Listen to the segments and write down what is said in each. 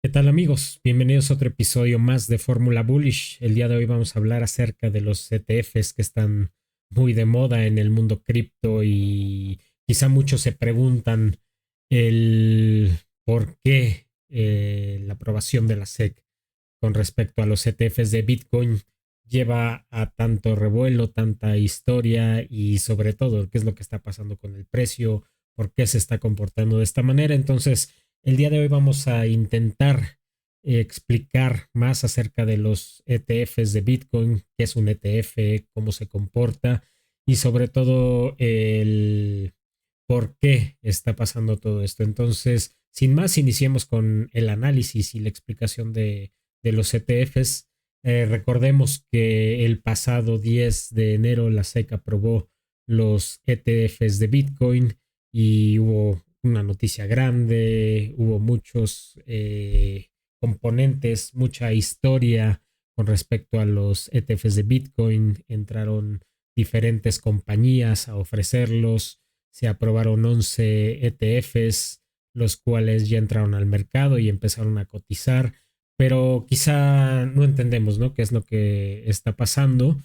¿Qué tal amigos? Bienvenidos a otro episodio más de Fórmula Bullish. El día de hoy vamos a hablar acerca de los ETFs que están muy de moda en el mundo cripto y quizá muchos se preguntan el por qué la aprobación de la SEC con respecto a los ETFs de Bitcoin lleva a tanto revuelo, tanta historia y sobre todo qué es lo que está pasando con el precio, por qué se está comportando de esta manera. Entonces, el día de hoy vamos a intentar explicar más acerca de los ETFs de Bitcoin, qué es un ETF, cómo se comporta y sobre todo el por qué está pasando todo esto. Entonces, sin más, iniciemos con el análisis y la explicación de los ETFs. Recordemos que el pasado 10 de enero la SEC aprobó los ETFs de Bitcoin y hubo una noticia grande, hubo muchos componentes, mucha historia con respecto a los ETFs de Bitcoin. Entraron diferentes compañías a ofrecerlos, se aprobaron 11 ETFs, los cuales ya entraron al mercado y empezaron a cotizar, pero quizá no entendemos, ¿no? ¿Qué es lo que está pasando?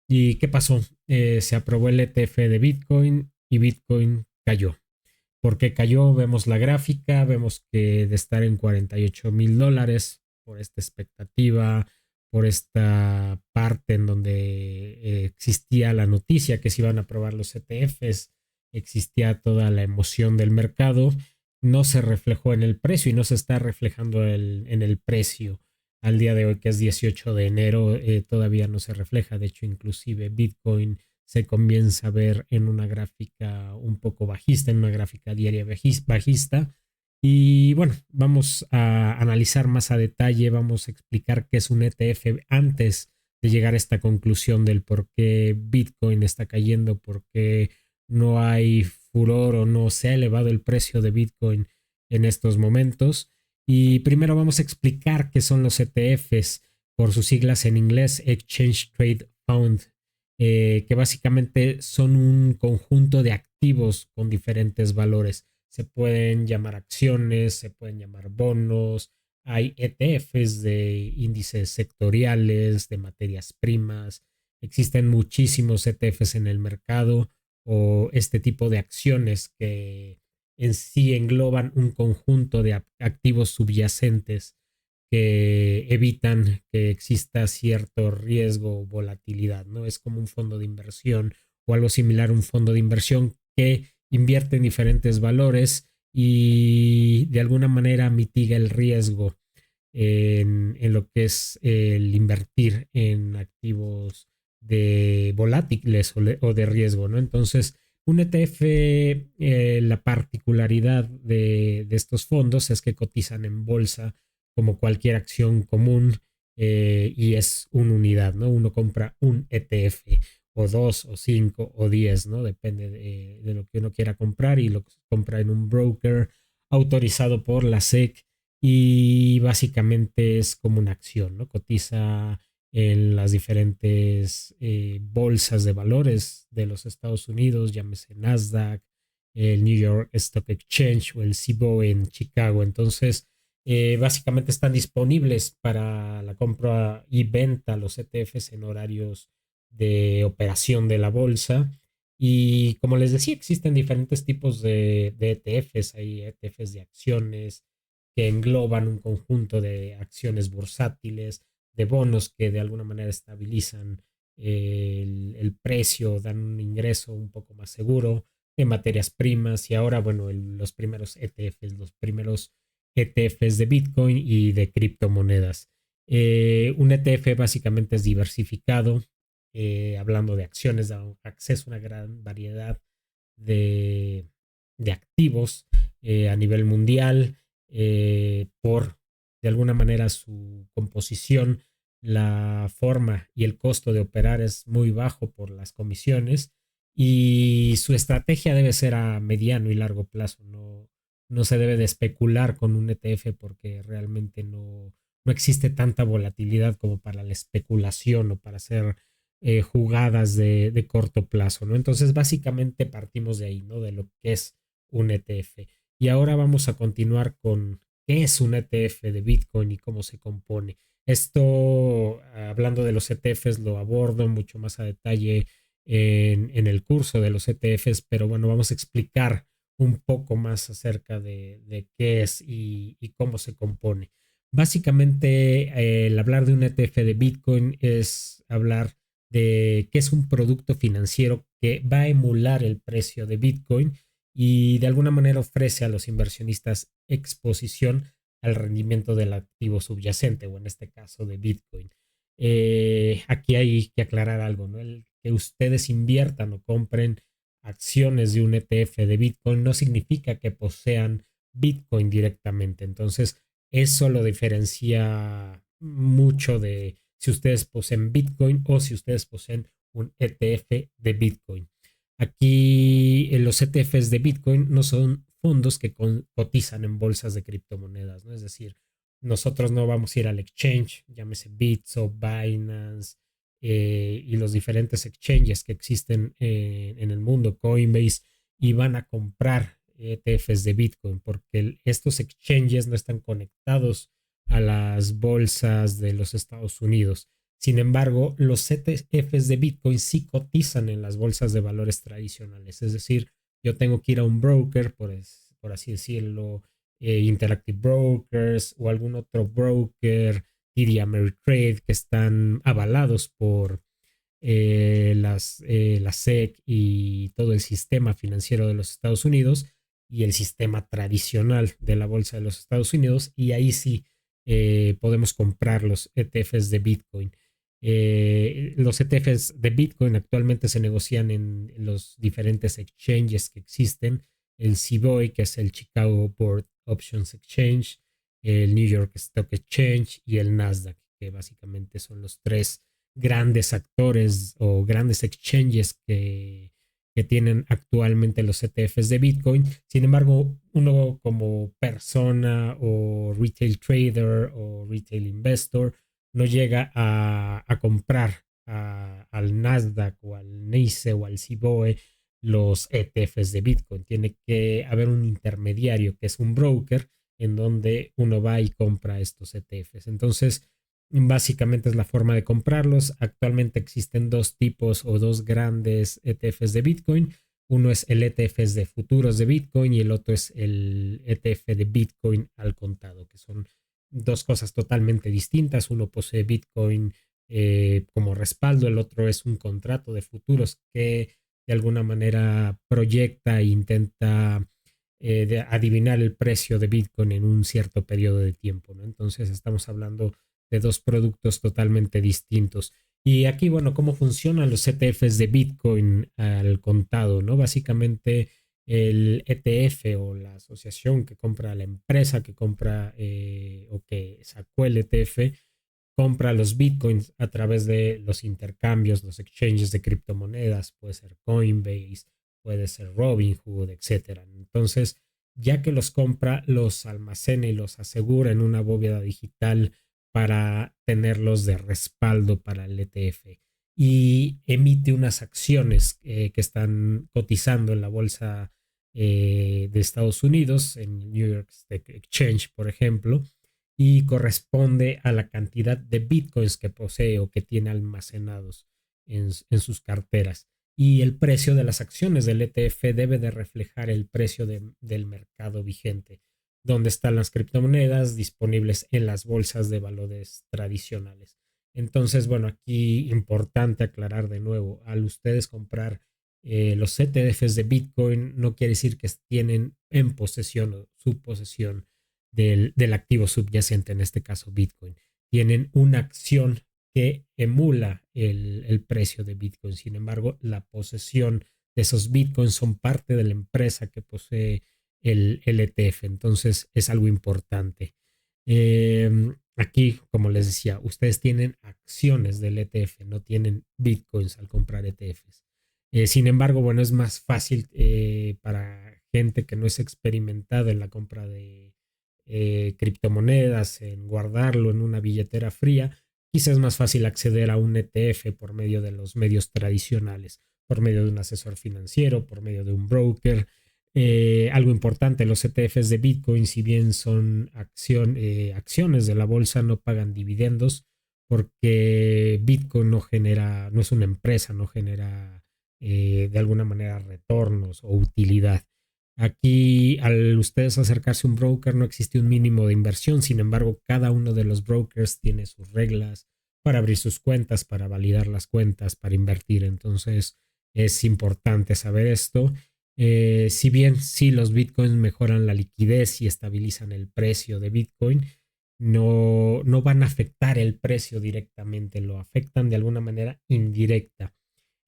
¿Y qué pasó? Se aprobó el ETF de Bitcoin y Bitcoin cayó. ¿Por qué cayó? Vemos la gráfica, vemos que de estar en $48,000 por esta expectativa, por esta parte en donde existía la noticia que se iban a aprobar los ETFs, existía toda la emoción del mercado, no se reflejó en el precio y no se está reflejando en el precio. Al día de hoy, que es 18 de enero, todavía no se refleja. De hecho, inclusive Bitcoin se comienza a ver en una gráfica un poco bajista, en una gráfica diaria bajista. Y bueno, vamos a analizar más a detalle, vamos a explicar qué es un ETF antes de llegar a esta conclusión del por qué Bitcoin está cayendo, por qué no hay furor o no se ha elevado el precio de Bitcoin en estos momentos. Y primero vamos a explicar qué son los ETFs, por sus siglas en inglés, Exchange Trade Fund, que básicamente son un conjunto de activos con diferentes valores. Se pueden llamar acciones, se pueden llamar bonos, hay ETFs de índices sectoriales, de materias primas, existen muchísimos ETFs en el mercado o este tipo de acciones que en sí engloban un conjunto de activos subyacentes que evitan que exista cierto riesgo o volatilidad, ¿no? Es como un fondo de inversión o algo similar a un fondo de inversión que invierte en diferentes valores y de alguna manera mitiga el riesgo en lo que es el invertir en activos de volátiles o de riesgo, ¿no? Entonces, un ETF, la particularidad de estos fondos es que cotizan en bolsa como cualquier acción común y es una unidad, ¿no? Uno compra un ETF o dos o cinco o 10, ¿no? Depende de lo que uno quiera comprar y lo compra en un broker autorizado por la SEC y básicamente es como una acción, ¿no? Cotiza en las diferentes bolsas de valores de los Estados Unidos, llámese Nasdaq, el New York Stock Exchange o el CBOE en Chicago. Entonces, básicamente están disponibles para la compra y venta los ETFs en horarios de operación de la bolsa. Y como les decía, existen diferentes tipos de ETFs. Hay ETFs de acciones que engloban un conjunto de acciones bursátiles, de bonos que de alguna manera estabilizan el precio, dan un ingreso un poco más seguro, de materias primas y ahora, bueno, los primeros ETFs, los primeros ETFs de Bitcoin y de criptomonedas. Un ETF básicamente es diversificado, hablando de acciones, da acceso a una gran variedad de, de activos a nivel mundial por, de alguna manera, su composición, la forma y el costo de operar es muy bajo por las comisiones y su estrategia debe ser a mediano y largo plazo. No se debe de especular con un ETF porque realmente no existe tanta volatilidad como para la especulación o para hacer jugadas de corto plazo, ¿no? Entonces, básicamente partimos de ahí, ¿no? De lo que es un ETF. Y ahora vamos a continuar qué es un ETF de Bitcoin y cómo se compone. Esto, hablando de los ETFs, lo abordo mucho más a detalle en el curso de los ETFs, pero bueno, vamos a explicar un poco más acerca de qué es y cómo se compone. Básicamente, el hablar de un ETF de Bitcoin es hablar de qué es un producto financiero que va a emular el precio de Bitcoin y de alguna manera ofrece a los inversionistas exposición al rendimiento del activo subyacente o en este caso de Bitcoin. Aquí hay que aclarar algo, ¿no? El que ustedes inviertan o compren acciones de un ETF de Bitcoin no significa que posean Bitcoin directamente. Entonces, eso lo diferencia mucho de si ustedes poseen Bitcoin o si ustedes poseen un ETF de Bitcoin. Aquí los ETFs de Bitcoin no son fondos que cotizan en bolsas de criptomonedas, ¿no? Es decir, nosotros no vamos a ir al exchange, llámese Bitso, Binance y los diferentes exchanges que existen en el mundo, Coinbase, y van a comprar ETFs de Bitcoin porque estos exchanges no están conectados a las bolsas de los Estados Unidos. Sin embargo, los ETFs de Bitcoin sí cotizan en las bolsas de valores tradicionales. Es decir, yo tengo que ir a un broker, por así decirlo, Interactive Brokers o algún otro broker, TD Ameritrade, que están avalados por la SEC y todo el sistema financiero de los Estados Unidos y el sistema tradicional de la bolsa de los Estados Unidos. Y ahí sí podemos comprar los ETFs de Bitcoin. Los ETFs de Bitcoin actualmente se negocian en los diferentes exchanges que existen. El CBOE, que es el Chicago Board Options Exchange, el New York Stock Exchange y el Nasdaq, que básicamente son los tres grandes actores o grandes exchanges que tienen actualmente los ETFs de Bitcoin. Sin embargo, uno como persona o retail trader o retail investor no llega a comprar al Nasdaq o al NYSE o al CBOE los ETFs de Bitcoin. Tiene que haber un intermediario que es un broker en donde uno va y compra estos ETFs. Entonces, básicamente es la forma de comprarlos. Actualmente existen dos tipos o dos grandes ETFs de Bitcoin. Uno es el ETF de futuros de Bitcoin y el otro es el ETF de Bitcoin al contado, que son dos cosas totalmente distintas. Uno posee Bitcoin como respaldo, el otro es un contrato de futuros que de alguna manera proyecta e intenta adivinar el precio de Bitcoin en un cierto periodo de tiempo, ¿no? Entonces estamos hablando de dos productos totalmente distintos. Y aquí, bueno, ¿cómo funcionan los ETFs de Bitcoin al contado? ¿No? Básicamente el ETF o la asociación que compra la empresa que compra o que sacó el ETF compra los bitcoins a través de los intercambios, los exchanges de criptomonedas, puede ser Coinbase, puede ser Robinhood, etcétera. Entonces, ya que los compra, los almacena y los asegura en una bóveda digital para tenerlos de respaldo para el ETF y emite unas acciones que están cotizando en la bolsa de Estados Unidos, en New York Stock Exchange, por ejemplo, y corresponde a la cantidad de bitcoins que posee o que tiene almacenados en sus carteras. Y el precio de las acciones del ETF debe de reflejar el precio del mercado vigente, donde están las criptomonedas disponibles en las bolsas de valores tradicionales. Entonces, bueno, aquí importante aclarar de nuevo, al ustedes comprar los ETFs de Bitcoin, no quiere decir que tienen en posesión o su posesión del activo subyacente, en este caso Bitcoin. Tienen una acción que emula el precio de Bitcoin. Sin embargo, la posesión de esos Bitcoins son parte de la empresa que posee el ETF. Entonces, es algo importante. Aquí, como les decía, ustedes tienen acciones del ETF, no tienen Bitcoins al comprar ETFs. Sin embargo, bueno, es más fácil para gente que no es experimentada en la compra de criptomonedas, en guardarlo en una billetera fría, quizás es más fácil acceder a un ETF por medio de los medios tradicionales, por medio de un asesor financiero, por medio de un broker. Algo importante, los ETFs de Bitcoin, si bien son acciones de la bolsa, no pagan dividendos porque Bitcoin no es una empresa, no genera de alguna manera retornos o utilidad. Aquí, al ustedes acercarse a un broker, no existe un mínimo de inversión. Sin embargo, cada uno de los brokers tiene sus reglas para abrir sus cuentas, para validar las cuentas, para invertir. Entonces, es importante saber esto. Si bien sí los bitcoins mejoran la liquidez y estabilizan el precio de Bitcoin, no van a afectar el precio directamente, lo afectan de alguna manera indirecta.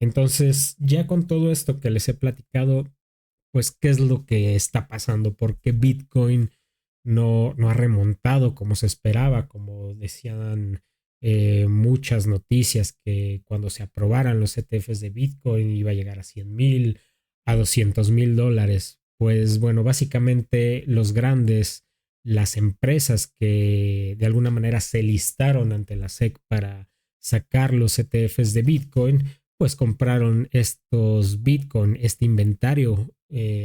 Entonces, ya con todo esto que les he platicado, pues, ¿qué es lo que está pasando? ¿Por qué Bitcoin no ha remontado como se esperaba? Como decían muchas noticias que cuando se aprobaran los ETFs de Bitcoin iba a llegar a 100,000, a 200,000 dólares. Pues bueno, básicamente los grandes, las empresas que de alguna manera se listaron ante la SEC para sacar los ETFs de Bitcoin, pues compraron estos Bitcoin, este inventario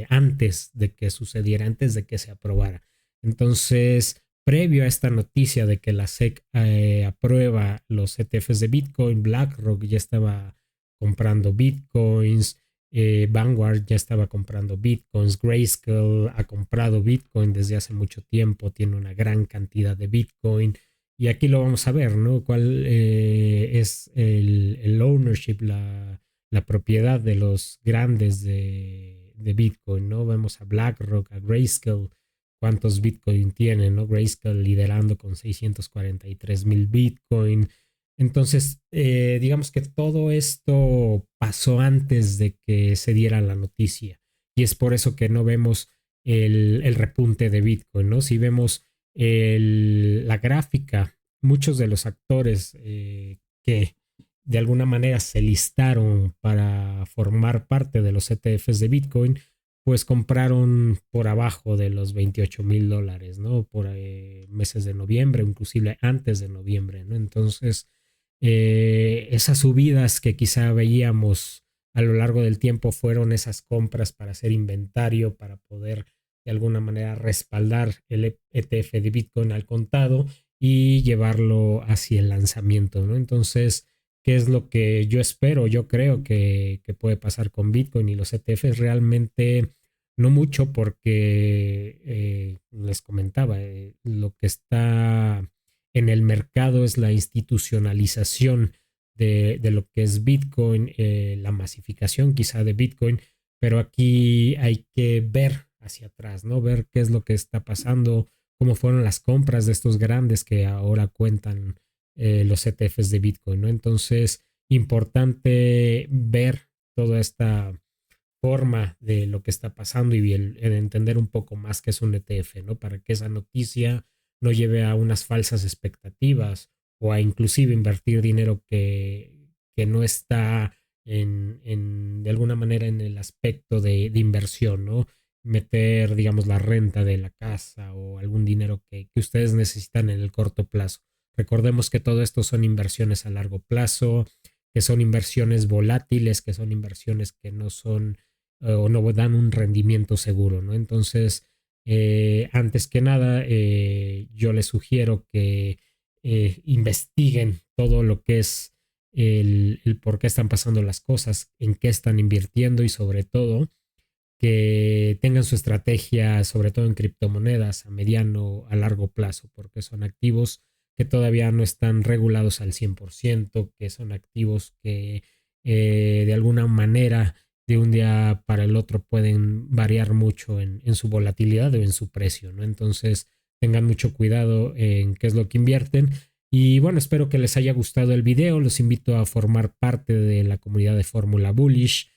antes de que sucediera, antes de que se aprobara. Entonces, previo a esta noticia de que la SEC aprueba los ETFs de Bitcoin, BlackRock ya estaba comprando Bitcoins, Vanguard ya estaba comprando Bitcoins, Grayscale ha comprado Bitcoin desde hace mucho tiempo, tiene una gran cantidad de Bitcoin. Y aquí lo vamos a ver, ¿no? ¿Cuál es el ownership, la propiedad de los grandes de Bitcoin, ¿no? Vemos a BlackRock, a Grayscale, cuántos Bitcoin tienen, ¿no? Grayscale liderando con 643,000 Bitcoin. Entonces, digamos que todo esto pasó antes de que se diera la noticia. Y es por eso que no vemos el repunte de Bitcoin, ¿no? Si vemos la gráfica, muchos de los actores que de alguna manera se listaron para formar parte de los ETFs de Bitcoin, pues compraron por abajo de los 28,000 dólares, ¿no? Por meses de noviembre, inclusive antes de noviembre, ¿no? Entonces, esas subidas que quizá veíamos a lo largo del tiempo fueron esas compras para hacer inventario, para poder de alguna manera respaldar el ETF de Bitcoin al contado y llevarlo hacia el lanzamiento, ¿no? Entonces, ¿qué es lo que yo espero? Yo creo que puede pasar con Bitcoin y los ETFs realmente no mucho porque les comentaba, lo que está en el mercado es la institucionalización de lo que es Bitcoin, la masificación quizá de Bitcoin, pero aquí hay que ver hacia atrás, ¿no? Ver qué es lo que está pasando, cómo fueron las compras de estos grandes que ahora cuentan los ETFs de Bitcoin, ¿no? Entonces, importante ver toda esta forma de lo que está pasando y el entender un poco más qué es un ETF, ¿no? Para que esa noticia no lleve a unas falsas expectativas o a inclusive invertir dinero que no está de alguna manera en el aspecto de inversión, ¿no? Meter, digamos, la renta de la casa o algún dinero que ustedes necesitan en el corto plazo. Recordemos que todo esto son inversiones a largo plazo, que son inversiones volátiles, que son inversiones que no son o no dan un rendimiento seguro, ¿no? Entonces, antes que nada, yo les sugiero que investiguen todo lo que es el por qué están pasando las cosas, en qué están invirtiendo y sobre todo que tengan su estrategia, sobre todo en criptomonedas, a mediano, a largo plazo, porque son activos que todavía no están regulados al 100%, que son activos que de alguna manera de un día para el otro pueden variar mucho en su volatilidad o en su precio, ¿no? Entonces tengan mucho cuidado en qué es lo que invierten. Y bueno, espero que les haya gustado el video. Los invito a formar parte de la comunidad de Fórmula Bullish,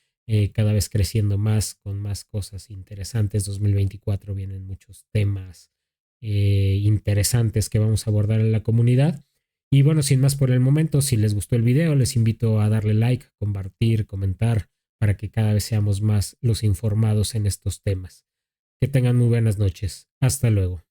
cada vez creciendo más con más cosas interesantes. 2024 vienen muchos temas interesantes que vamos a abordar en la comunidad. Y bueno, sin más por el momento, si les gustó el video, les invito a darle like, compartir, comentar para que cada vez seamos más los informados en estos temas. Que tengan muy buenas noches. Hasta luego.